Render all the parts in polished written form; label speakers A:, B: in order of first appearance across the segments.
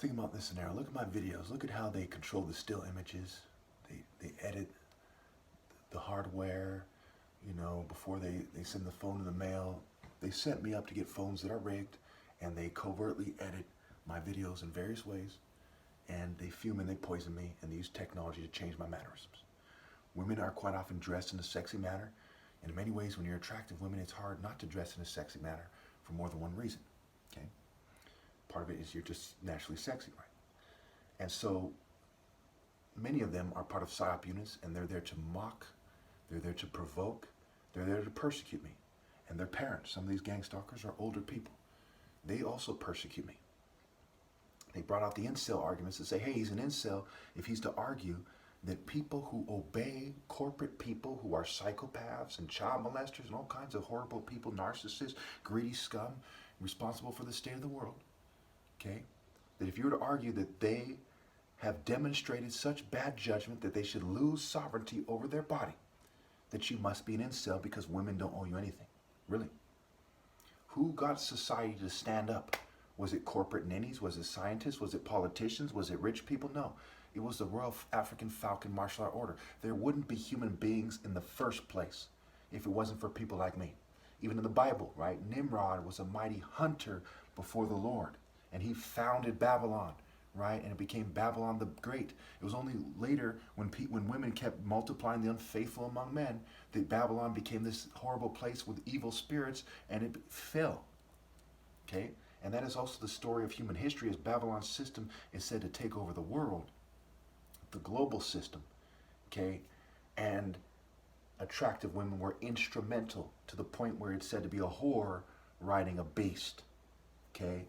A: Think about this scenario. Look at my videos. Look at how they control the still images. They edit the hardware, you know, before they send the phone in the mail. They set me up to get phones that are rigged, and they covertly edit my videos in various ways, and they fume and they poison me, and they use technology to change my mannerisms. Women are quite often dressed in a sexy manner, and in many ways when you're attractive women, it's hard not to dress in a sexy manner for more than one reason, okay? Part of it is you're just naturally sexy, right? And so many of them are part of PSYOP units, and they're there to mock, they're there to provoke, they're there to persecute me. And their parents, some of these gang stalkers are older people. They also persecute me. They brought out the incel arguments to say, hey, he's an incel if he's to argue that people who obey corporate people who are psychopaths and child molesters and all kinds of horrible people, narcissists, greedy scum, responsible for the state of the world, okay, that if you were to argue that they have demonstrated such bad judgment that they should lose sovereignty over their body, that you must be an incel because women don't owe you anything. Really? Who got society to stand up? Was it corporate ninnies? Was it scientists? Was it politicians? Was it rich people? No. It was the Royal African Falcon Martial Art Order. There wouldn't be human beings in the first place if it wasn't for people like me. Even in the Bible, right? Nimrod was a mighty hunter before the Lord, and he founded Babylon, right? And it became Babylon the Great. It was only later when women kept multiplying the unfaithful among men that Babylon became this horrible place with evil spirits, and it fell, okay? And that is also the story of human history, as Babylon's system is said to take over the world, the global system, okay? And attractive women were instrumental to the point where it's said to be a whore riding a beast, okay?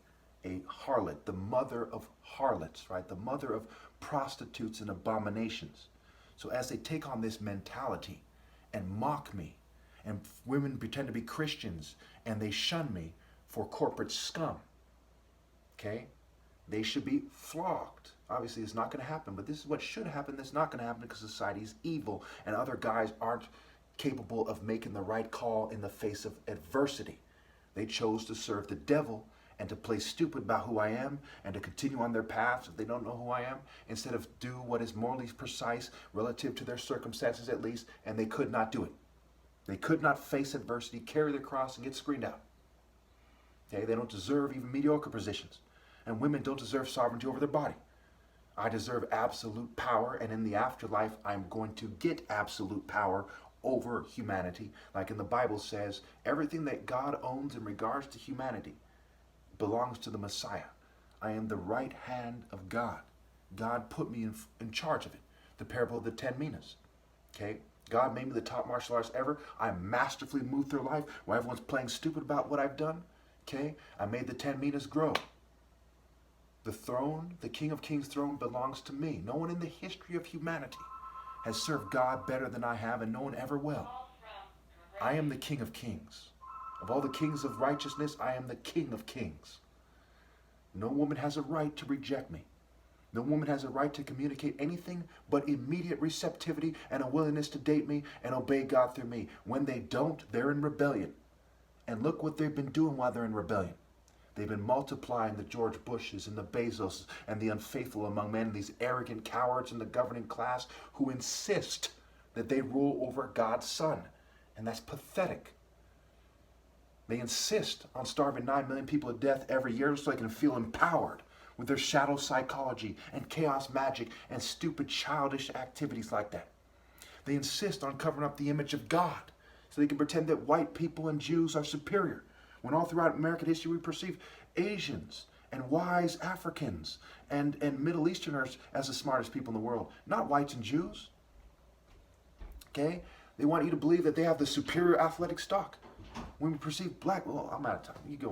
A: A harlot, the mother of harlots, right? The mother of prostitutes and abominations. So as they take on this mentality and mock me, and women pretend to be Christians and they shun me for corporate scum, okay? They should be flogged. Obviously, it's not going to happen, but this is what should happen. That's not going to happen because society is evil and other guys aren't capable of making the right call in the face of adversity. They chose to serve the devil and to play stupid about who I am and to continue on their paths if they don't know who I am, instead of do what is morally precise relative to their circumstances at least, and they could not do it. They could not face adversity, carry the cross, and get screened out. Okay, they don't deserve even mediocre positions. And women don't deserve sovereignty over their body. I deserve absolute power, and in the afterlife, I'm going to get absolute power over humanity. Like in the Bible says, everything that God owns in regards to humanity belongs to the Messiah. I am the right hand of God. God put me in charge of it. The parable of the 10 minas. Okay? God made me the top martial artist ever. I masterfully moved through life while everyone's playing stupid about what I've done. Okay? I made the 10 minas grow. The throne, the King of Kings throne, belongs to me. No one in the history of humanity has served God better than I have, and no one ever will. I am the King of Kings. Of all the kings of righteousness, I am the King of Kings. No woman has a right to reject me. No woman has a right to communicate anything but immediate receptivity and a willingness to date me and obey God through me. When they don't, they're in rebellion. And look what they've been doing while they're in rebellion. They've been multiplying the George Bushes and the Bezos and the unfaithful among men, these arrogant cowards in the governing class who insist that they rule over God's Son. And that's pathetic. They insist on starving 9 million people to death every year so they can feel empowered with their shadow psychology and chaos magic and stupid childish activities like that. They insist on covering up the image of God so they can pretend that white people and Jews are superior, when all throughout American history we perceive Asians and wise Africans and Middle Easterners as the smartest people in the world, not whites and Jews. Okay? They want you to believe that they have the superior athletic stock. When we perceive black, well, I'm out of time. You go.